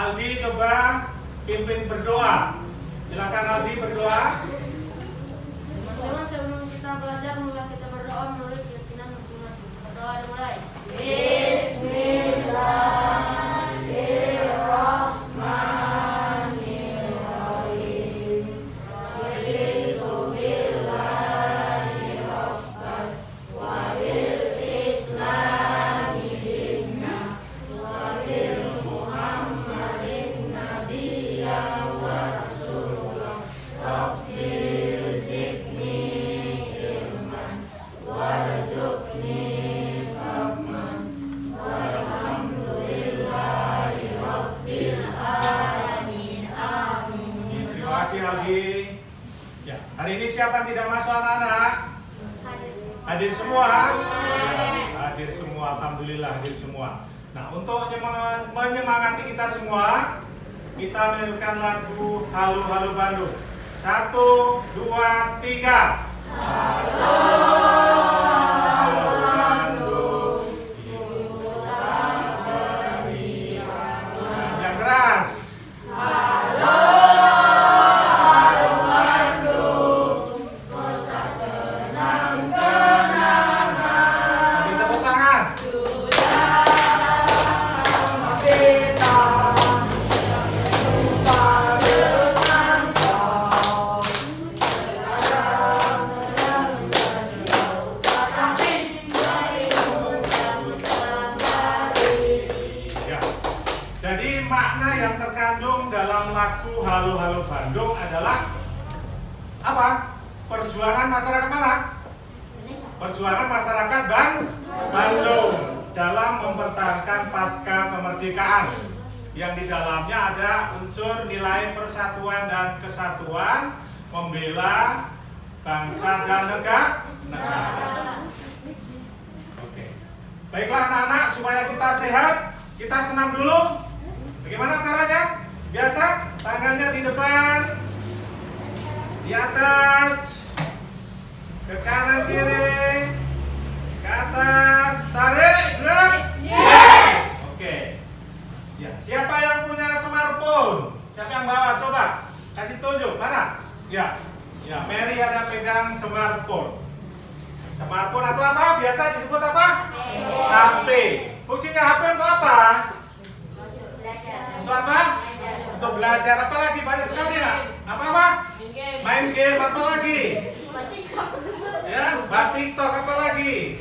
Aldi coba pimpin berdoa. Silakan Aldi berdoa. Teman-teman, sebelum kita belajar, mulai kita berdoa menurut keyakinan masing-masing. Berdoa dimulai. Hari ini siapa yang tidak masuk anak-anak? Hadir semua? Hadir semua, alhamdulillah hadir semua. Nah, untuk menyemangati kita semua, kita menyanyikan lagu Halo Halo Bandung. 1, 2, 3. Halo Bandung, ibu kota meriah. Yang keras. Jadi makna yang terkandung dalam lagu Halo Halo Bandung adalah apa? Perjuangan masyarakat mana? Perjuangan masyarakat Bandung dalam mempertahankan pasca kemerdekaan, yang di dalamnya ada unsur nilai persatuan dan kesatuan, membela bangsa dan negara. Oke. Baiklah anak-anak, supaya kita sehat, kita senam dulu. Bagaimana caranya? Biasa, tangannya di depan, di atas, ke kanan kiri, ke atas, tarik, gerak. Yes. Oke. Ya, siapa yang punya smartphone? Siapa yang bawa? Coba kasih tunjuk. Mana? Ya, Mary ada pegang smartphone. Smartphone atau apa? Biasa disebut apa? HP. Fungsinya HP untuk apa? Untuk apa? Untuk belajar. Apa lagi? Banyak sekali lah. Apa? Main game. Apa lagi? Ya, buat TikTok. Apa lagi?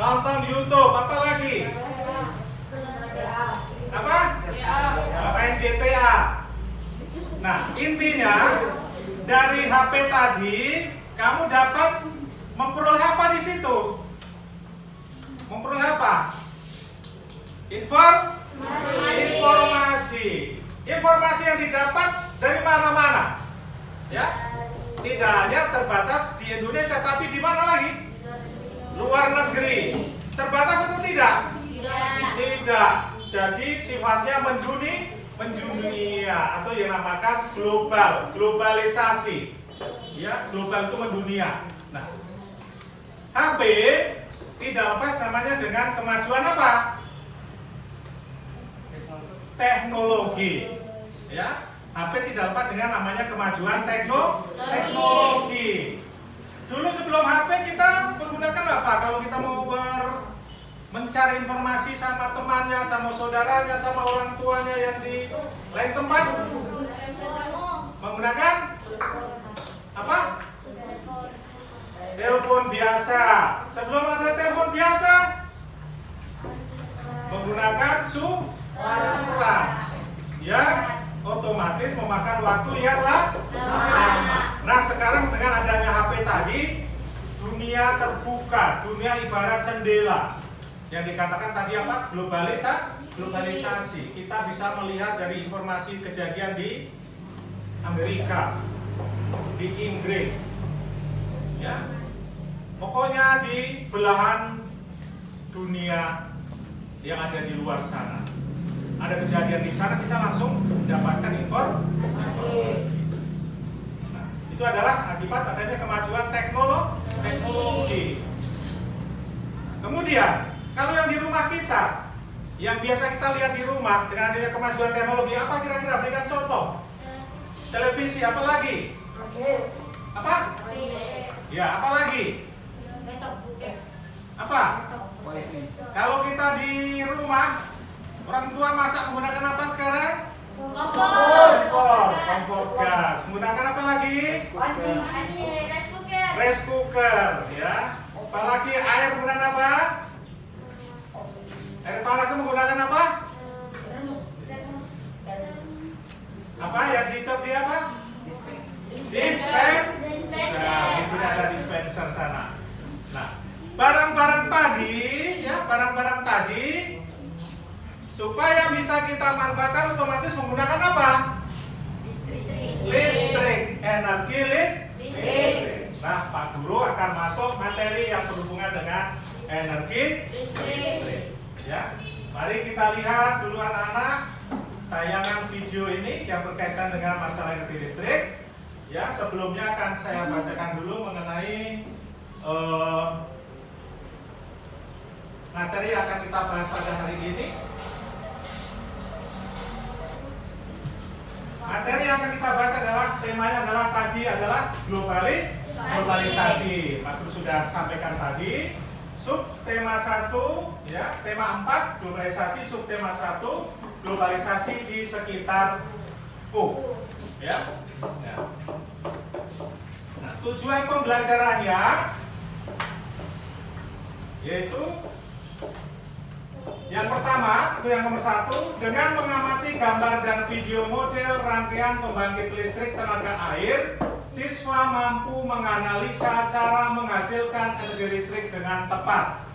Nonton YouTube. Apa lagi? Apa? Main GTA. Nah, intinya dari HP tadi kamu dapat memperoleh apa di situ? Memperoleh apa? Informasi. Informasi yang didapat dari mana-mana. Ya. Tidak hanya terbatas di Indonesia, tapi di mana lagi? Luar negeri. Terbatas atau tidak? Tidak. Jadi sifatnya mendunia atau yang namakan globalisasi. Ya, global itu mendunia. Nah, HP tidak lepas namanya dengan kemajuan apa? Teknologi. Ya, HP tidak lepas dengan namanya kemajuan teknologi. Dulu sebelum HP kita menggunakan apa? Kalau kita mau mencari informasi sama temannya, sama saudaranya, sama orang tuanya yang di lain tempat, menggunakan apa? Telepon biasa. Sebelum ada telepon biasa, menggunakan surat. Ya, otomatis memakan waktu yang lama. Nah, sekarang dengan adanya HP tadi, dunia terbuka, dunia ibarat jendela. Yang dikatakan tadi apa? Globalisasi. Kita bisa melihat dari informasi kejadian di Amerika, di Inggris. Ya. Pokoknya di belahan dunia yang ada di luar sana. Ada kejadian di sana, kita langsung mendapatkan informasi. Nah, itu adalah akibat adanya kemajuan teknologi. Kemudian, kalau yang di rumah kita, yang biasa kita lihat di rumah dengan adanya kemajuan teknologi, apa kira-kira? Berikan contoh. Televisi, apa lagi? Apa? Ya, apa lagi? Apa? Kalau kita di rumah, orang tua masak menggunakan apa sekarang? Kompor gas. Menggunakan apa lagi? Rice cooker, ya. Apalagi air menggunakan apa? Air panas menggunakan apa? Apa yang dicop dia apa? Dispenser. Nah, di sini ada dispenser sana. Nah, barang-barang tadi, ya, barang-barang tadi supaya bisa kita manfaatkan otomatis menggunakan apa? Listrik. Energi listrik. Nah, Pak Guru akan masuk materi yang berhubungan dengan energi listrik. Ya, mari kita lihat dulu anak-anak tayangan video ini yang berkaitan dengan masalah energi listrik. Ya, sebelumnya akan saya bacakan dulu mengenai materi yang akan kita bahas pada hari ini. Materi yang akan kita bahas adalah temanya adalah tadi adalah globalisasi. Pak Guru sudah sampaikan tadi. Subtema 1, ya, tema 4 globalisasi, subtema 1 globalisasi di sekitarku. Ya. Ya. Nah, tujuan pembelajarannya yaitu yang pertama, itu yang nomor 1, dengan mengamati gambar dan video model rangkaian pembangkit listrik tenaga air, siswa mampu menganalisa cara menghasilkan energi listrik dengan tepat.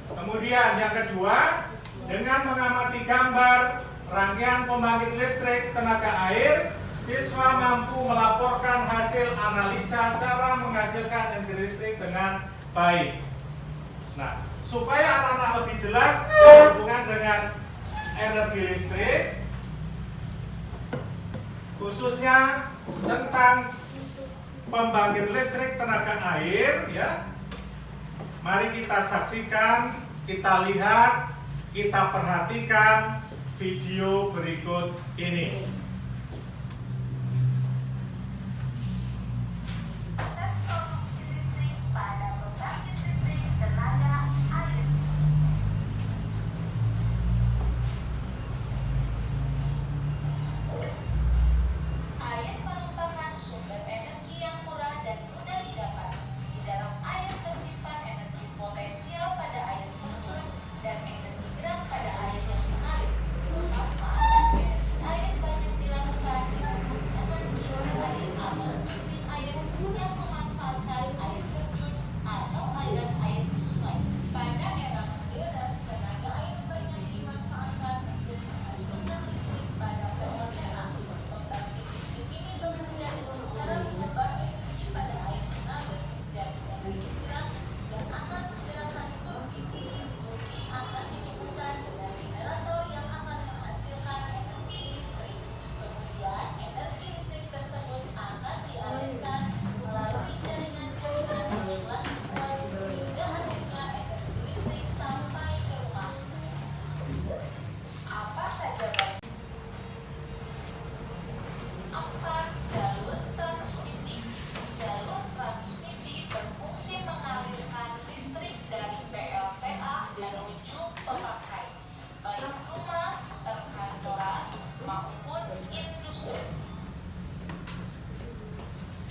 Kemudian yang kedua, dengan mengamati gambar rangkaian pembangkit listrik tenaga air, siswa mampu melaporkan hasil analisa cara menghasilkan energi listrik dengan baik. Nah, supaya anak-anak lebih jelas berhubungan dengan energi listrik, khususnya tentang pembangkit listrik tenaga air, ya. Mari kita saksikan, kita lihat, kita perhatikan video berikut ini.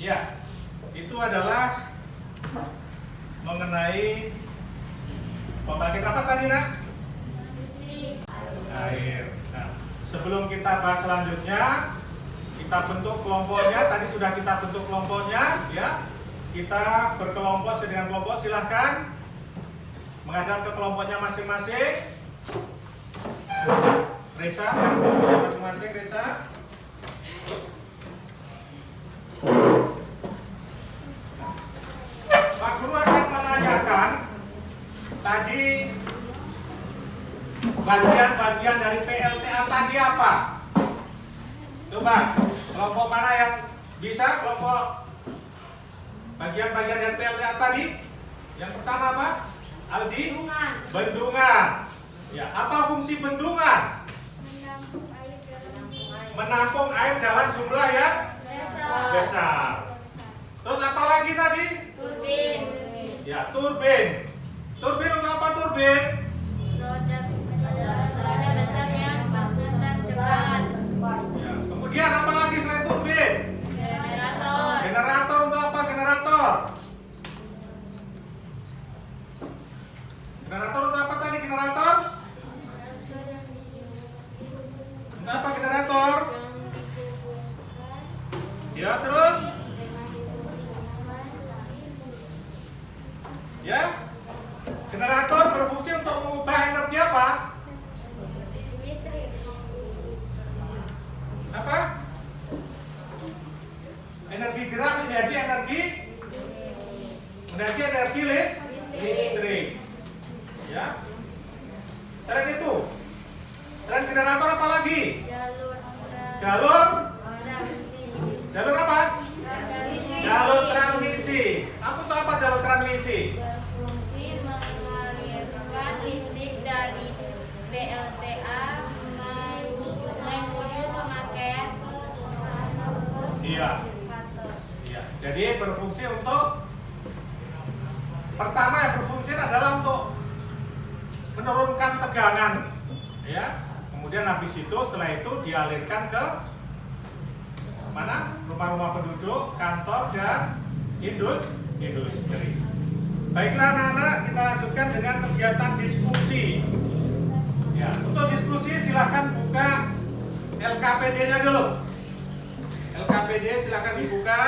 Ya, itu adalah mengenai pembangkit apa tadi, Nak? Air. Nah, sebelum kita bahas selanjutnya, kita bentuk kelompoknya. Tadi sudah kita bentuk kelompoknya, ya. Kita berkelompok dengan kelompok. Silahkan menghadap ke kelompoknya masing-masing. Reza, kelompoknya masing-masing, Reza. Pak Guru akan menanyakan tadi bagian-bagian dari PLTA tadi apa? Coba, kelompok mana yang bisa? Kelompok bagian-bagian dari PLTA tadi? Yang pertama apa? Aldi? Bendungan. Ya, apa fungsi bendungan? Menampung air dalam jumlah yang besar. Terus apa lagi tadi? Turbin. Ya, turbin. Turbin untuk apa turbin? Roda besar yang bergerak cepat. Ya. Kemudian apa lagi selain turbin? Generator. Generator untuk apa generator? Generator untuk apa tadi generator? Untuk apa generator? Ya, terus? Ya. Generator berfungsi untuk mengubah energi apa? Listrik. Apa? Energi gerak menjadi energi listrik. Ya. Selain itu, selain generator apa lagi? Jalur apa? Jalur transmisi. Apa tuh apa jalur transmisi? Berfungsi mengalirkan listrik dari PLTA menuju pemakaian Iya. Iya. Jadi berfungsi untuk pertama yang berfungsi adalah untuk menurunkan tegangan, ya. Kemudian habis itu setelah itu dialirkan ke mana? Rumah-rumah penduduk, kantor dan industri. Baiklah anak-anak, kita lanjutkan dengan kegiatan diskusi. Ya, untuk diskusi silahkan buka LKPD-nya dulu. LKPD silahkan dibuka.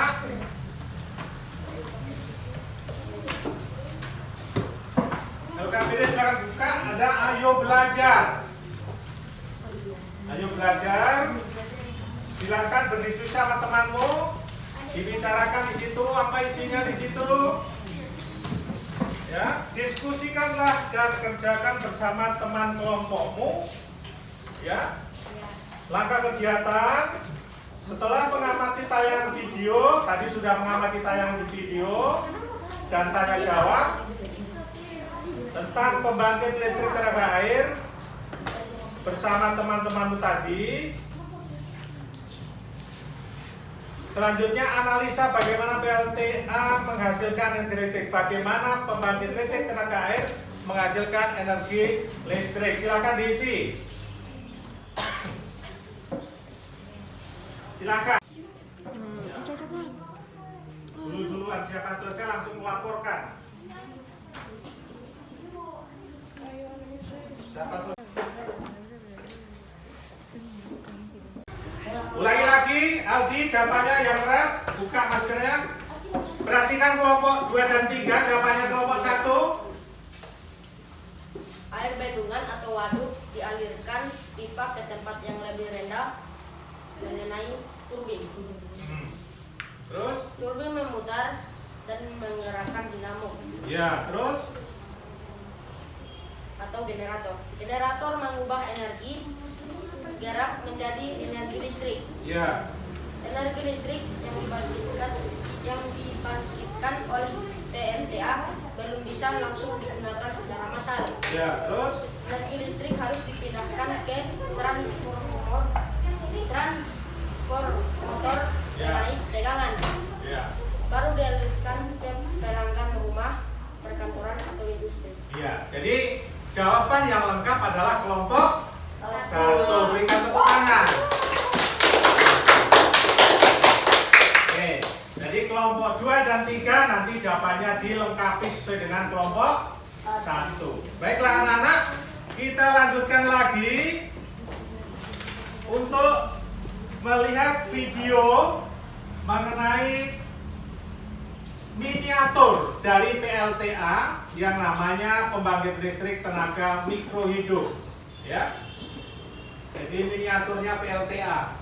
LKPD silahkan buka. Ada ayo belajar. Ayo belajar. Silakan berdiskusi sama temanmu. Dibicarakan di situ apa isinya di situ. Ya, diskusikanlah dan kerjakan bersama teman kelompokmu. Ya. Langkah kegiatan setelah mengamati tayangan video, tadi sudah mengamati tayangan video dan tanya jawab tentang pembangkit listrik tenaga air bersama teman-temanmu tadi. Selanjutnya analisa bagaimana PLTA menghasilkan energi listrik, bagaimana pembangkit listrik tenaga air menghasilkan energi listrik. Silakan diisi. Silakan. Dulu-duluan siapa selesai langsung melaporkan. Siapa selesai? Ulangi lagi, Aldi jawabannya yang keras, buka maskernya. Perhatikan kelompok 2 dan 3, jawabannya kelompok 1. Air bendungan atau waduk dialirkan pipa ke tempat yang lebih rendah mengenai turbin. Terus? Turbin memutar dan menggerakkan dinamo Ya, terus? atau generator. Generator mengubah energi gerak menjadi energi listrik. Ya. Energi listrik yang dibangkitkan oleh PLTA belum bisa langsung digunakan secara massal. Ya, terus? Energi listrik harus dipindahkan ke transformator menaik tegangan. Ya. Baru dialirkan ke pelanggan rumah, perkantoran atau industri. Ya, jadi jawaban yang lengkap adalah kelompok 1. Berikan tepuk tangan. Oke, jadi kelompok 2 dan 3 nanti jawabannya dilengkapi sesuai dengan kelompok 1. Baiklah anak-anak, kita lanjutkan lagi untuk melihat video mengenai miniatur dari PLTA yang namanya pembangkit listrik tenaga mikrohidro. Ya. Jadi miniaturnya PLTA.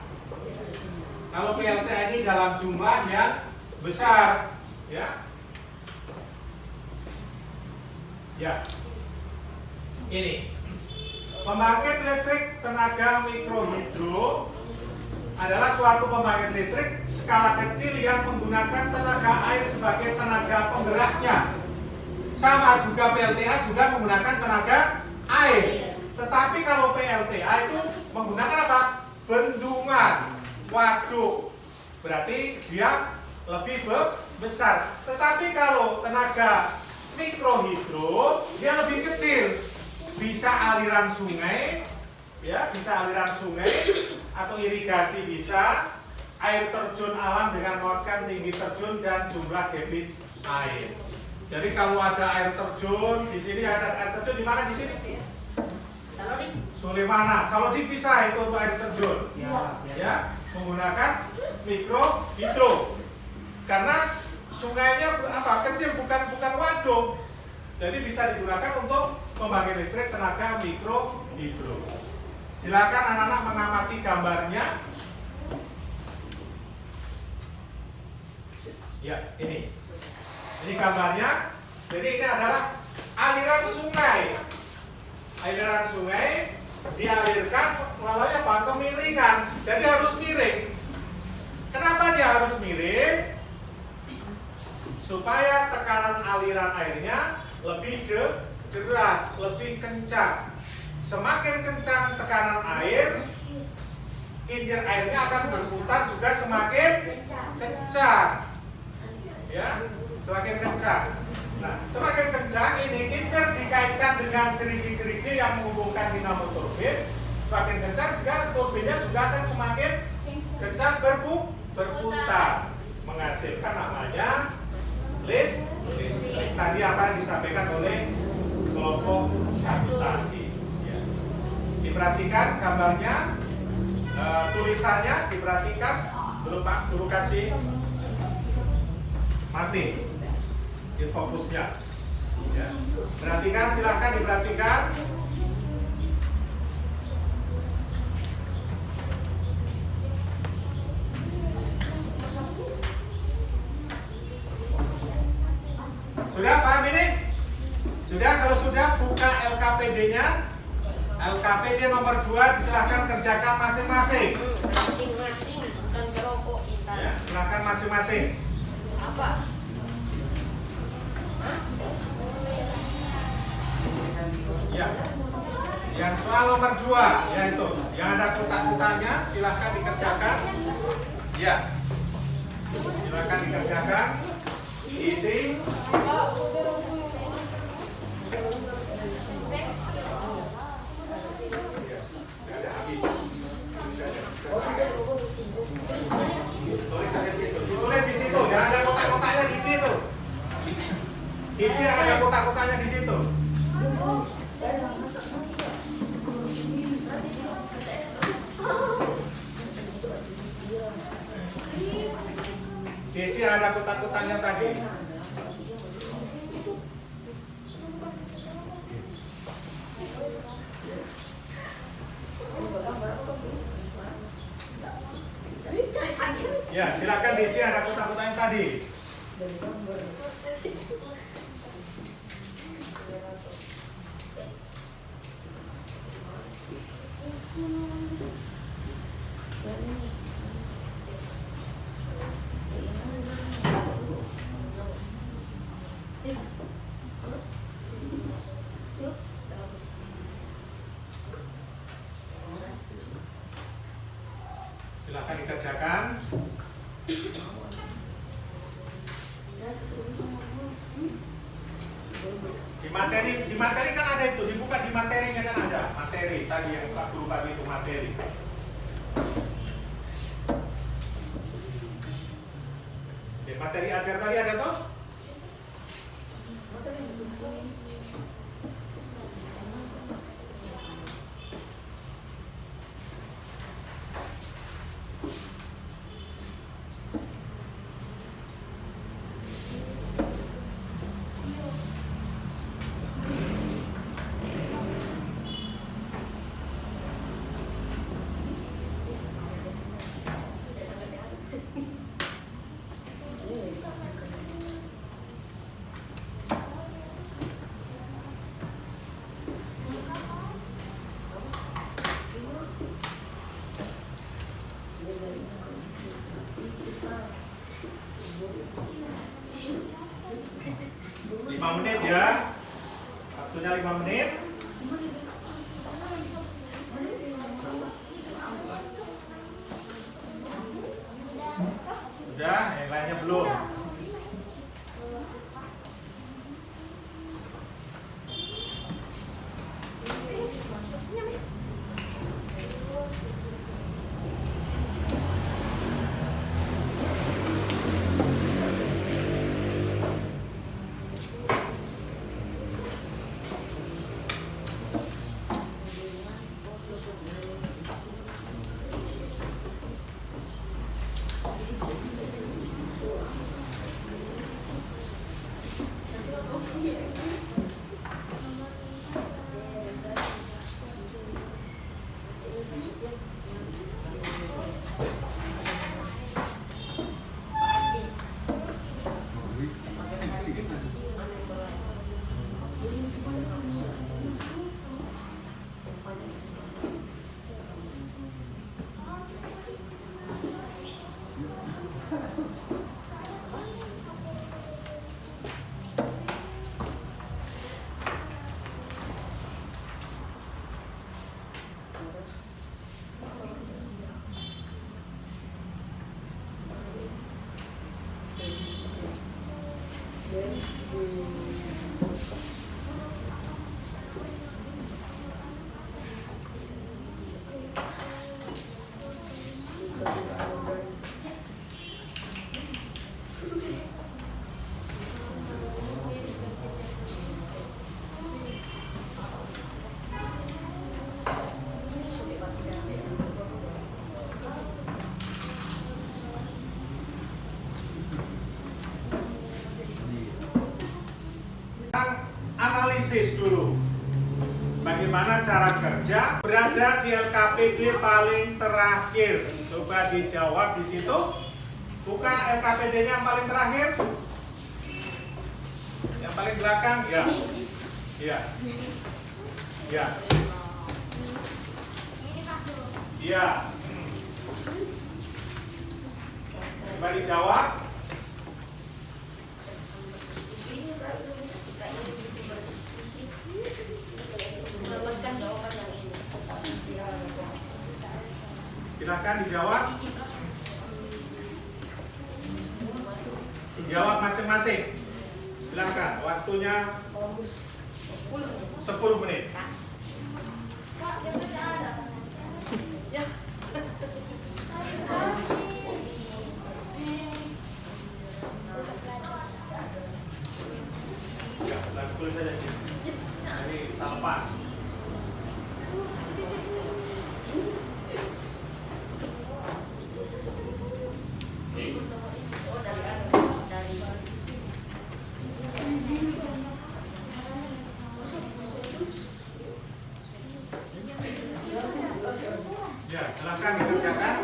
Kalau PLTA ini dalam jumlah yang besar, ya. Ya. Ini. Pembangkit listrik tenaga mikrohidro adalah suatu pembangkit listrik skala kecil yang menggunakan tenaga air sebagai tenaga penggeraknya. Sama juga PLTA juga menggunakan tenaga air. Tetapi kalau PLTA itu menggunakan apa? Bendungan, waduk. Berarti dia lebih besar. Tetapi kalau tenaga mikrohidro dia lebih kecil. Bisa aliran sungai, ya, bisa aliran sungai atau irigasi bisa, air terjun alam dengan menguatkan tinggi terjun dan jumlah debit air. Jadi kalau ada air terjun di sini, ada air terjun di mana di sini? Sulemana. Kalau dipisah itu untuk air terjun, ya, menggunakan mikrohidro. Karena sungainya apa? Kecil, bukan waduk. Jadi bisa digunakan untuk pembangkit listrik tenaga mikrohidro. Silakan anak-anak mengamati gambarnya. Ya, ini gambarnya. Jadi ini adalah aliran sungai. Aliran sungai dialirkan melalui apa? Kemiringan. Jadi harus miring. Kenapa dia harus miring? Supaya tekanan aliran airnya lebih deras, lebih kencang. Semakin kencang tekanan air, kincir airnya akan berputar juga semakin kencang. Ya, semakin kencang. Nah, semakin kencang ini kincir dikaitkan dengan gerigi-gerigi yang menghubungkan dinamo turbin. Semakin kencang juga turbinnya juga akan semakin kencang berputar, menghasilkan namanya listrik. Tadi apa yang disampaikan oleh kelompok 1 tadi. Ya. Diperhatikan gambarnya, tulisannya diperhatikan. Belum Pak, guru kasih mati infokusnya. Ya. Perhatikan, silahkan diperhatikan. Sudah paham ini? Sudah? Kalau sudah, buka LKPD-nya. LKPD nomor 2 disilahkan kerjakan masing-masing. Masing-masing, bukan kelompok kita. Ya, silakan masing-masing. Apa? Ya. Yang soal nomor 2, yaitu yang ada kotak-kotaknya, silahkan dikerjakan. Ya. Silahkan dikerjakan. Isi. Ditulis di situ, jangan ada kotak-kotaknya di situ. Isi yang ada kotak-kotaknya di situ. Isi yang ada kotak-kotaknya tadi. Ya, silakan diisi ada kotak-kotaknya tadi. Silakan dikerjakan. Di materi kan ada itu, dibuka di materinya kan ada materi tadi yang Pak Guru bagi itu materi. Di materi ajar tadi ada tuh? Menit ya, waktunya 5 menit. Kayaknya belum. Analisis dulu bagaimana cara kerja berada di LKPD paling terakhir. Coba dijawab di situ. Buka LKPD-nya yang paling terakhir. Yang paling belakang, ya. Iya. Iya. Iya. Coba dijawab. Silakan dijawab. Dijawab masing-masing. Silakan. Waktunya 10 menit. Ya, langsung tulis saja sih. Jadi kita lepas. Ya, silakan dikerjakan.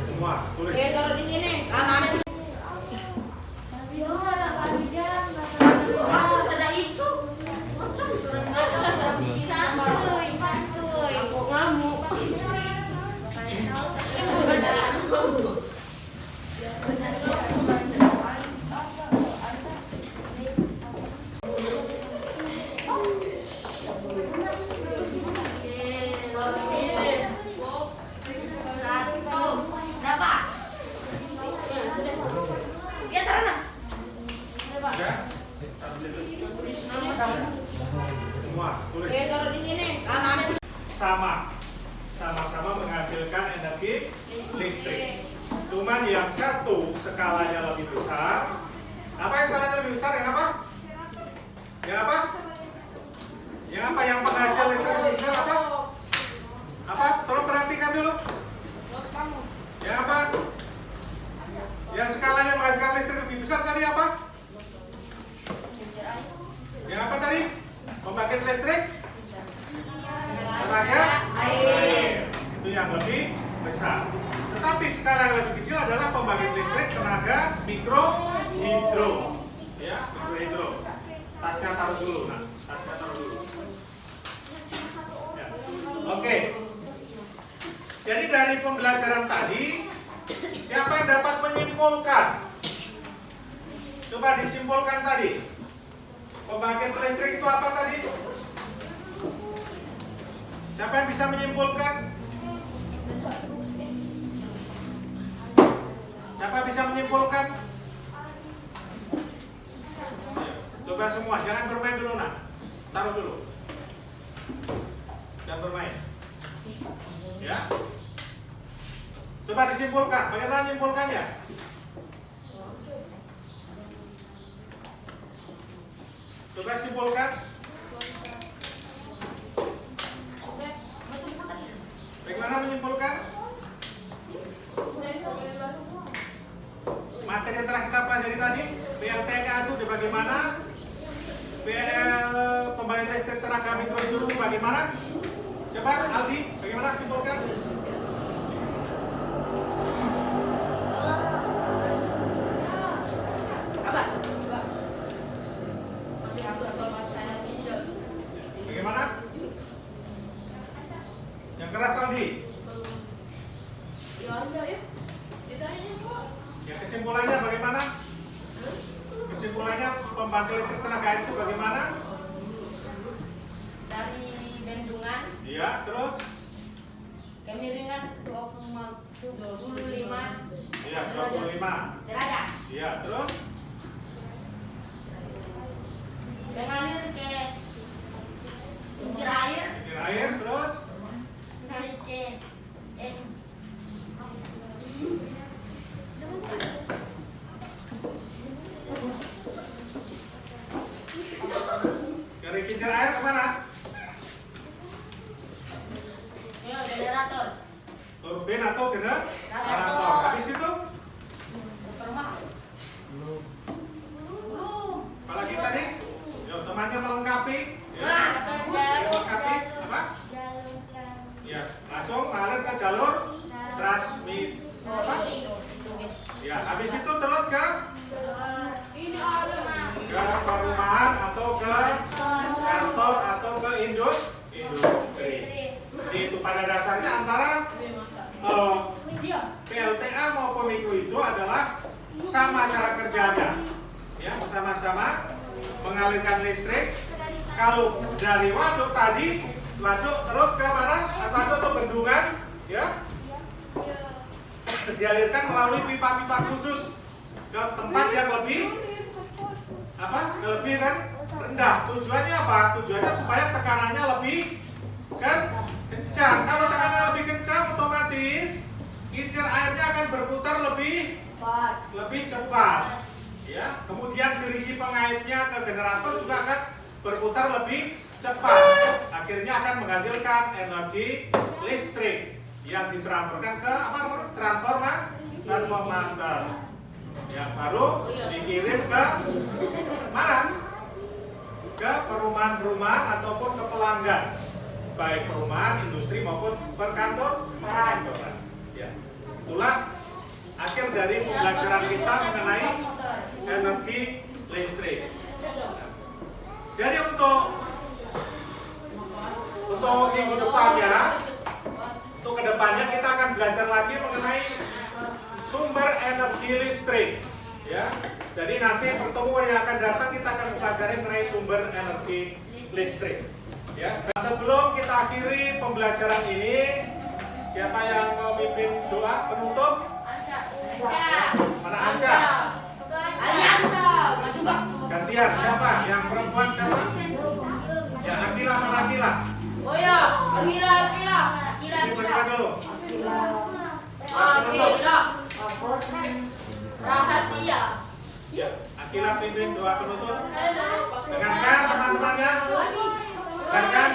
Semua, tulis. Taruh di sini. Ya taruh nah. Ya. Taruh situ. Semua tulis. Taruh di sini. Kanan. Sama-sama menghasilkan energi listrik. Cuman yang satu skalanya lebih besar. Apa yang skalanya lebih besar? Yang apa? Yang apa? Yang apa? Yang penghasil listrik lebih besar apa? Apa? Tolong perhatikan dulu. Yang apa? Yang skalanya menghasilkan listrik lebih besar tadi apa? Yang apa tadi? Pembangkit listrik? Tenaga air. Itu yang lebih besar. Tetapi skala yang lebih kecil adalah pembangkit listrik tenaga mikrohidro. Ya, mikrohidro. Tasnya taruh dulu, nah. Tasnya taruh dulu. Ya. Oke. Jadi dari pembelajaran tadi, siapa yang dapat menyimpulkan? Coba disimpulkan tadi. Pembangkit listrik itu apa tadi? Siapa yang bisa menyimpulkan? Siapa bisa menyimpulkan? Coba semua, jangan bermain dulu nak. Taruh dulu. Jangan bermain. Ya. Coba disimpulkan. Bagaimana menyimpulkannya? Coba simpulkan. Bagaimana menyimpulkan? Materi yang telah kita pelajari tadi, PLTK itu bagaimana? PL pembangkit listrik tenaga mikrohidro itu bagaimana? Coba Aldi, bagaimana simpulkan? Apa? Bagaimana? Yang keras Aldi. Ya kesimpulannya bagaimana? Kesimpulannya pembangkit listrik tenaga air itu bagaimana? Dari bendungan Iya, terus? kemiringan 25 Iya, 25. derajat. Iya, terus? Mengalir ke kincir air, Kincir air, terus? naik ke Dari kincir air kemana? generator, Turbin atau generator. Habis itu? permak. Apalagi tadi? Yo, temannya melengkapi. Ya. Nah, Melengkapi apa? Jalur Ya, langsung ngalir ke jalur transmit. Apa? Ya, habis itu terus ke perumahan atau ke kantor atau ke industri. Jadi itu pada dasarnya antara PLTA maupun mikrohidro adalah sama cara kerjanya. Ya, sama-sama mengalirkan listrik. Kalau dari waduk tadi, waduk terus ke mana? Waduk atau bendungan, ya, dialirkan melalui pipa-pipa khusus ke tempat yang lebih apa? Lebih kan rendah. Tujuannya apa? Tujuannya supaya tekanannya lebih kencang. Kalau tekanannya lebih kencang, otomatis kincir airnya akan berputar lebih cepat. Ya, kemudian gerigi pengaitnya ke generator juga akan berputar lebih cepat. Akhirnya akan menghasilkan energi listrik yang ditransferkan ke apa namanya? Transformator. Yang baru dikirim ke mana? Ke perumahan-perumahan ataupun ke pelanggan, baik perumahan, industri maupun perkantoran. Ya, itulah akhir dari pembelajaran kita mengenai energi listrik. Jadi untuk minggu depannya, untuk kedepannya kita akan belajar lagi mengenai sumber energi listrik. Ya, jadi nanti pertemuan yang akan datang kita akan mempelajari mengenai sumber energi listrik. Ya, sebelum kita akhiri pembelajaran ini, siapa yang memimpin doa penutup? Mana Anja? gantian. Siapa? Yang perempuan siapa? Ya, Akila sama Akila. Oh ya, Akila. Ini mereka dulu. Akila. Rahasia. Ya, Akila pimpin doa penutup. Dengarkan teman-temannya. Dengarkan.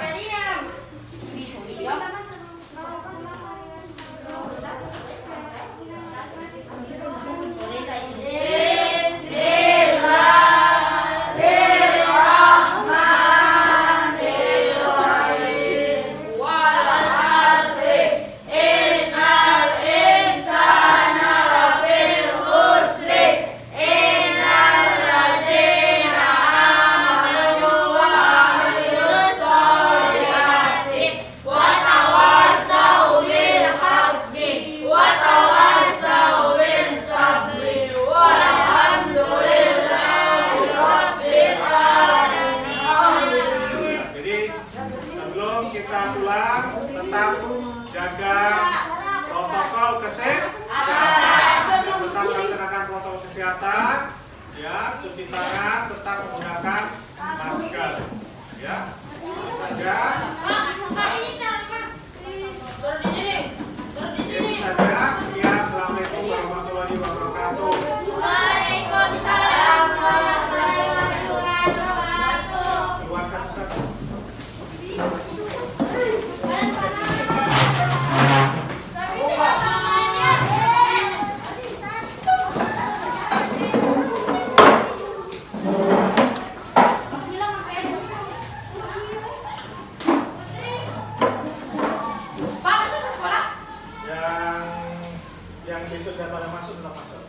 Jadi sebelum kita pulang tetap jaga protokol kesehatan. Tetap laksanakan protokol kesehatan. Ya, cuci tangan, tetap menggunakan masker. Ya, itu saja. Itu saja. Sekian. Assalamualaikum warahmatullahi wabarakatuh. Waalaikumsalam warahmatullahi wabarakatuh. Keluar satu-satu. Yang besok jadwalnya masuk tetap masuk.